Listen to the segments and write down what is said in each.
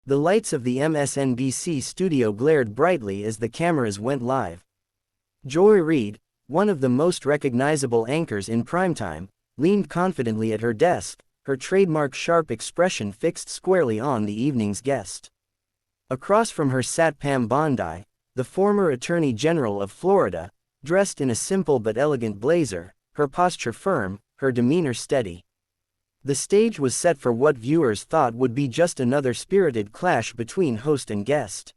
The lights of the MSNBC studio glared brightly as the cameras went live. Joy Reid, one of the most recognizable anchors in primetime, leaned confidently at her desk, her trademark sharp expression fixed squarely on the evening's guest. Across from her sat Pam Bondi, the former Attorney General of Florida, dressed in a simple but elegant blazer, her posture firm, her demeanor steady. The stage was set for what viewers thought would be just another spirited clash between host and guest.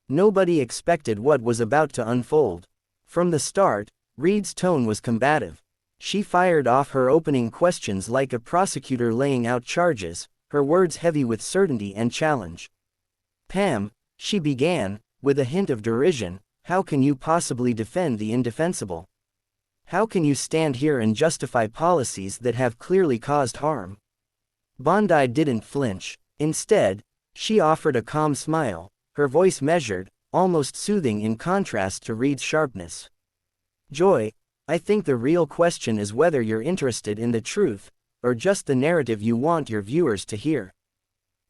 Nobody expected what was about to unfold. From the start, Reid's tone was combative. She fired off her opening questions like a prosecutor laying out charges, her words heavy with certainty and challenge. "Pam," she began, with a hint of derision, "how can you possibly defend the indefensible? How can you stand here and justify policies that have clearly caused harm?" Bondi didn't flinch. Instead, she offered a calm smile, her voice measured, almost soothing in contrast to Reid's sharpness. "Joy, I think the real question is whether you're interested in the truth, or just the narrative you want your viewers to hear."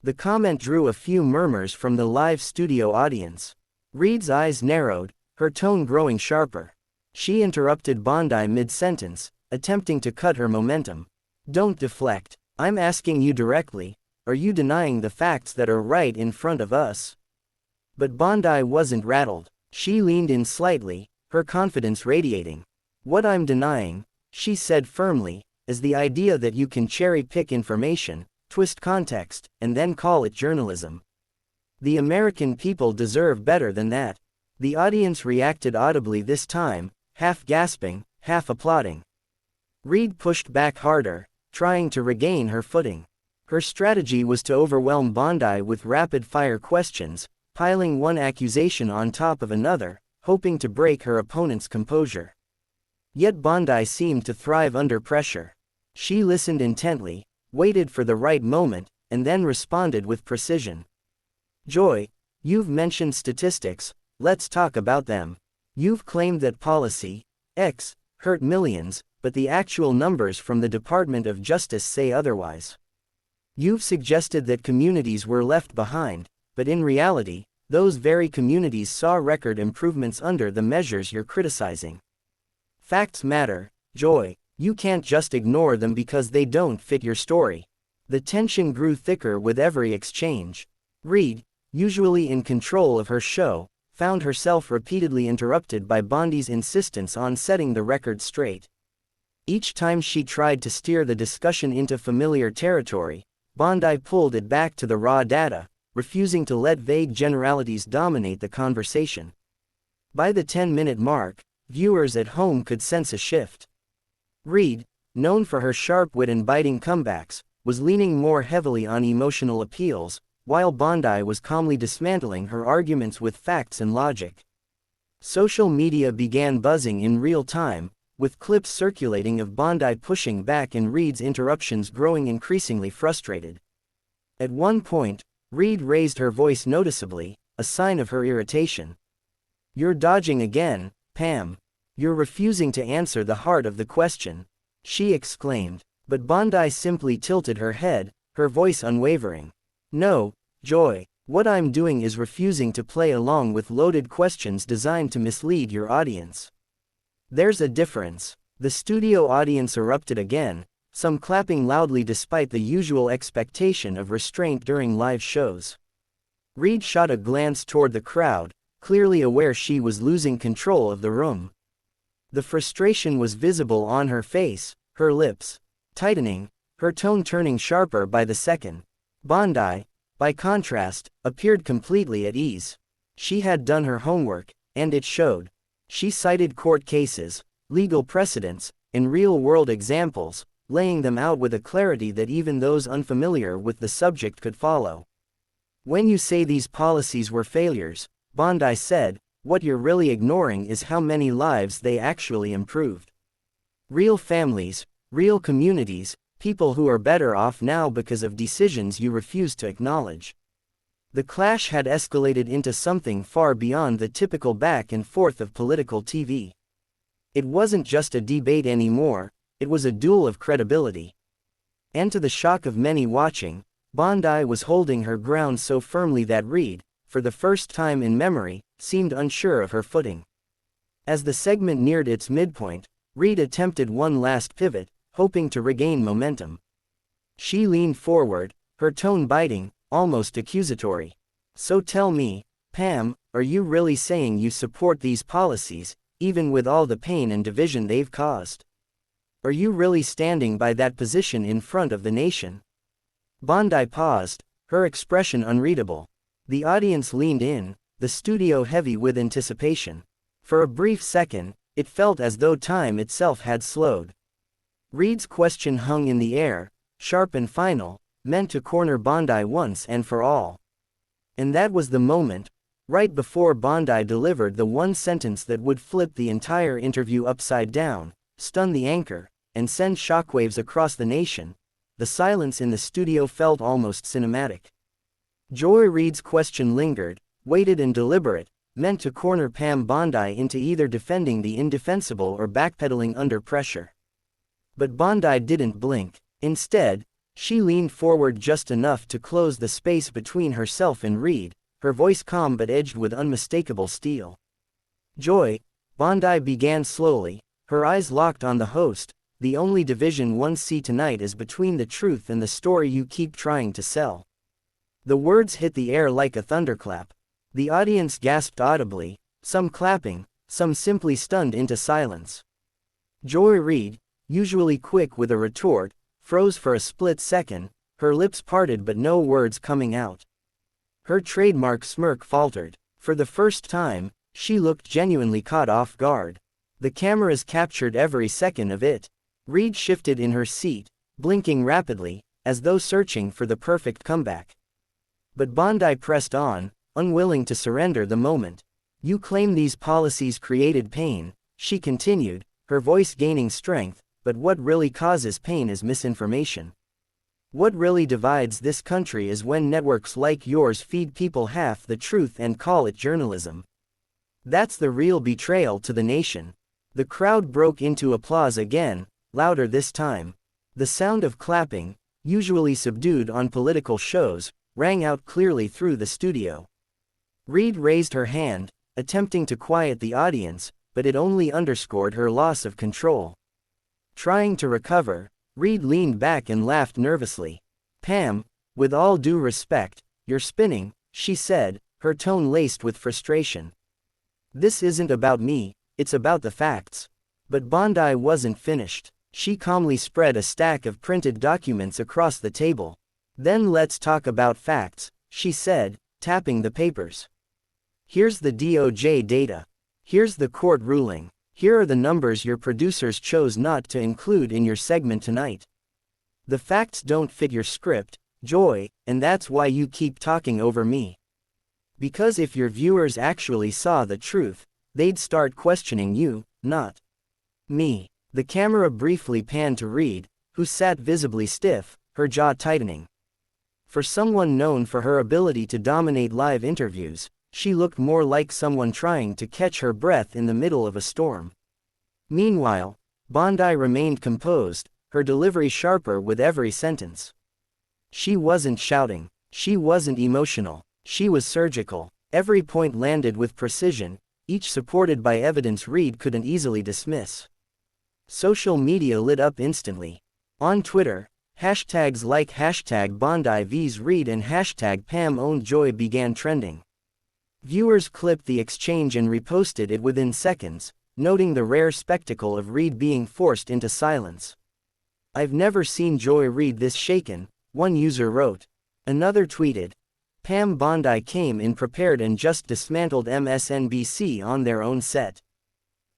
The comment drew a few murmurs from the live studio audience. Reid's eyes narrowed, her tone growing sharper. She interrupted Bondi mid-sentence, attempting to cut her momentum. "Don't deflect. I'm asking you directly, are you denying the facts that are right in front of us?" But Bondi wasn't rattled. She leaned in slightly, her confidence radiating. "What I'm denying," she said firmly, "is the idea that you can cherry-pick information, twist context, and then call it journalism. The American people deserve better than that." The audience reacted audibly this time, half gasping, half applauding. Reid pushed back harder, trying to regain her footing. Her strategy was to overwhelm Bondi with rapid-fire questions, piling one accusation on top of another, hoping to break her opponent's composure. Yet Bondi seemed to thrive under pressure. She listened intently, waited for the right moment, and then responded with precision. "Joy, you've mentioned statistics, let's talk about them. You've claimed that policy X hurt millions, but the actual numbers from the Department of Justice say otherwise. You've suggested that communities were left behind, but in reality, those very communities saw record improvements under the measures you're criticizing. Facts matter, Joy, you can't just ignore them because they don't fit your story." The tension grew thicker with every exchange. Reid, usually in control of her show, found herself repeatedly interrupted by Bondi's insistence on setting the record straight. Each time she tried to steer the discussion into familiar territory, Bondi pulled it back to the raw data, refusing to let vague generalities dominate the conversation. By the 10-minute mark, viewers at home could sense a shift. Reid, known for her sharp wit and biting comebacks, was leaning more heavily on emotional appeals, while Bondi was calmly dismantling her arguments with facts and logic. Social media began buzzing in real time, with clips circulating of Bondi pushing back and Reid's interruptions growing increasingly frustrated. At one point, Reid raised her voice noticeably, a sign of her irritation. "You're dodging again, Pam. You're refusing to answer the heart of the question," she exclaimed, but Bondi simply tilted her head, her voice unwavering. "No, Joy, what I'm doing is refusing to play along with loaded questions designed to mislead your audience. There's a difference." The studio audience erupted again, some clapping loudly despite the usual expectation of restraint during live shows. Reid shot a glance toward the crowd, clearly aware she was losing control of the room. The frustration was visible on her face, her lips tightening, her tone turning sharper by the second. Bondi, by contrast, appeared completely at ease. She had done her homework, and it showed. She cited court cases, legal precedents, and real-world examples, laying them out with a clarity that even those unfamiliar with the subject could follow. "When you say these policies were failures," Bondi said, "what you're really ignoring is how many lives they actually improved. Real families, real communities, people who are better off now because of decisions you refuse to acknowledge." The clash had escalated into something far beyond the typical back and forth of political TV. It wasn't just a debate anymore, it was a duel of credibility. And to the shock of many watching, Bondi was holding her ground so firmly that Reid, for the first time in memory, seemed unsure of her footing. As the segment neared its midpoint, Reid attempted one last pivot, hoping to regain momentum. She leaned forward, her tone biting, almost accusatory. "So tell me, Pam, are you really saying you support these policies, even with all the pain and division they've caused? Are you really standing by that position in front of the nation?" Bondi paused, her expression unreadable. The audience leaned in, the studio heavy with anticipation. For a brief second, it felt as though time itself had slowed. Reid's question hung in the air, sharp and final, meant to corner Bondi once and for all. And that was the moment, right before Bondi delivered the one sentence that would flip the entire interview upside down, stun the anchor, and send shockwaves across the nation. The silence in the studio felt almost cinematic. Joy Reid's question lingered, weighted and deliberate, meant to corner Pam Bondi into either defending the indefensible or backpedaling under pressure. But Bondi didn't blink. Instead, she leaned forward just enough to close the space between herself and Reid, her voice calm but edged with unmistakable steel. "Joy," Bondi began slowly, her eyes locked on the host, "the only division one see tonight is between the truth and the story you keep trying to sell." The words hit the air like a thunderclap. The audience gasped audibly, some clapping, some simply stunned into silence. Joy Reid, usually quick with a retort, froze for a split second, her lips parted but no words coming out. Her trademark smirk faltered. For the first time, she looked genuinely caught off guard. The cameras captured every second of it. Reid shifted in her seat, blinking rapidly, as though searching for the perfect comeback. But Bondi pressed on, unwilling to surrender the moment. "You claim these policies created pain," she continued, her voice gaining strength, "but what really causes pain is misinformation. What really divides this country is when networks like yours feed people half the truth and call it journalism. That's the real betrayal to the nation." The crowd broke into applause again, louder this time. The sound of clapping, usually subdued on political shows, rang out clearly through the studio. Reid raised her hand, attempting to quiet the audience, but it only underscored her loss of control. Trying to recover, Reid leaned back and laughed nervously. "Pam, with all due respect, you're spinning," she said, her tone laced with frustration. "This isn't about me, it's about the facts." But Bondi wasn't finished. She calmly spread a stack of printed documents across the table. "Then let's talk about facts," she said, tapping the papers. "Here's the DOJ data. Here's the court ruling. Here are the numbers your producers chose not to include in your segment tonight. The facts don't fit your script, Joy, and that's why you keep talking over me. Because if your viewers actually saw the truth, they'd start questioning you, not me." The camera briefly panned to Reid, who sat visibly stiff, her jaw tightening. For someone known for her ability to dominate live interviews, she looked more like someone trying to catch her breath in the middle of a storm. Meanwhile, Bondi remained composed, her delivery sharper with every sentence. She wasn't shouting. She wasn't emotional. She was surgical. Every point landed with precision, each supported by evidence Reid couldn't easily dismiss. Social media lit up instantly. On Twitter, hashtags like #BondiVsReid and #PamOwnedJoy began trending. Viewers clipped the exchange and reposted it within seconds, noting the rare spectacle of Reid being forced into silence. "I've never seen Joy Reid this shaken," one user wrote. Another tweeted, "Pam Bondi came in prepared and just dismantled MSNBC on their own set."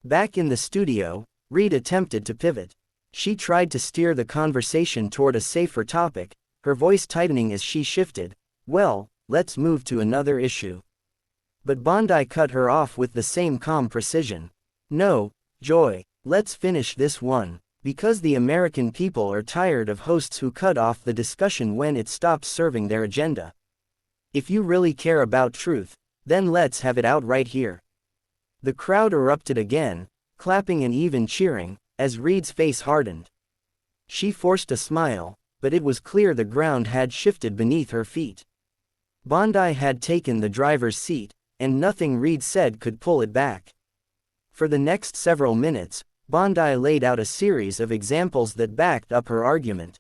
Back in the studio, Reid attempted to pivot. She tried to steer the conversation toward a safer topic, her voice tightening as she shifted. "Well, let's move to another issue." But Bondi cut her off with the same calm precision. "No, Joy, let's finish this one, because the American people are tired of hosts who cut off the discussion when it stops serving their agenda. If you really care about truth, then let's have it out right here." The crowd erupted again, clapping and even cheering, as Reid's face hardened. She forced a smile, but it was clear the ground had shifted beneath her feet. Bondi had taken the driver's seat, and nothing Reid said could pull it back. For the next several minutes, Bondi laid out a series of examples that backed up her argument.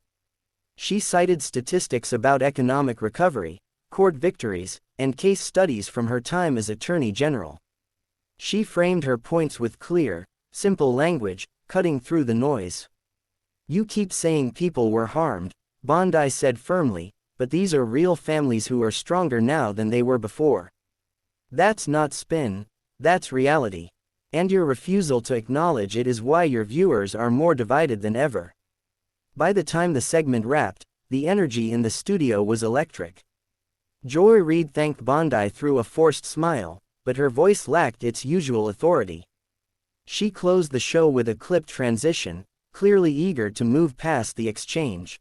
She cited statistics about economic recovery, court victories, and case studies from her time as Attorney General. She framed her points with clear, simple language, cutting through the noise. "You keep saying people were harmed," Bondi said firmly, "but these are real families who are stronger now than they were before. That's not spin, that's reality. And your refusal to acknowledge it is why your viewers are more divided than ever." By the time the segment wrapped, the energy in the studio was electric. Joy Reid thanked Bondi through a forced smile, but her voice lacked its usual authority. She closed the show with a clipped transition, clearly eager to move past the exchange.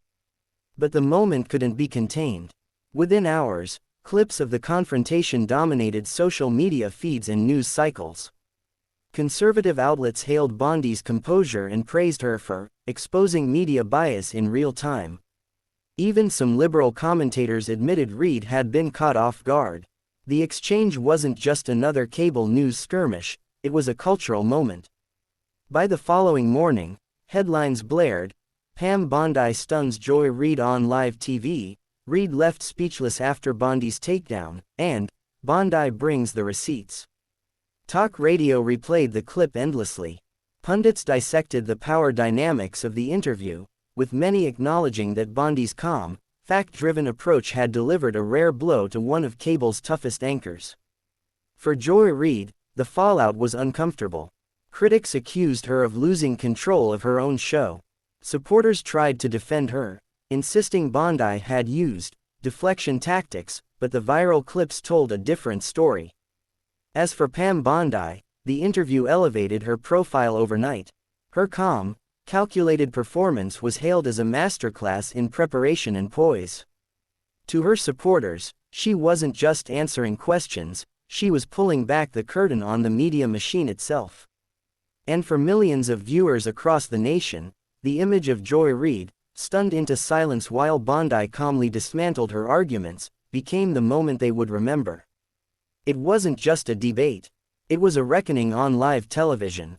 But the moment couldn't be contained. Within hours, clips of the confrontation dominated social media feeds and news cycles. Conservative outlets hailed Bondi's composure and praised her for exposing media bias in real time. Even some liberal commentators admitted Reid had been caught off guard. The exchange wasn't just another cable news skirmish, it was a cultural moment. By the following morning, headlines blared, "Pam Bondi stuns Joy Reid on live TV," "Reid left speechless after Bondi's takedown," and "Bondi brings the receipts." Talk radio replayed the clip endlessly. Pundits dissected the power dynamics of the interview, with many acknowledging that Bondi's calm, fact-driven approach had delivered a rare blow to one of cable's toughest anchors. For Joy Reid, the fallout was uncomfortable. Critics accused her of losing control of her own show. Supporters tried to defend her, insisting Bondi had used deflection tactics, but the viral clips told a different story. As for Pam Bondi, the interview elevated her profile overnight. Her calm, calculated performance was hailed as a masterclass in preparation and poise. To her supporters, she wasn't just answering questions, she was pulling back the curtain on the media machine itself. And for millions of viewers across the nation, the image of Joy Reid, stunned into silence while Bondi calmly dismantled her arguments, became the moment they would remember. It wasn't just a debate. It was a reckoning on live television.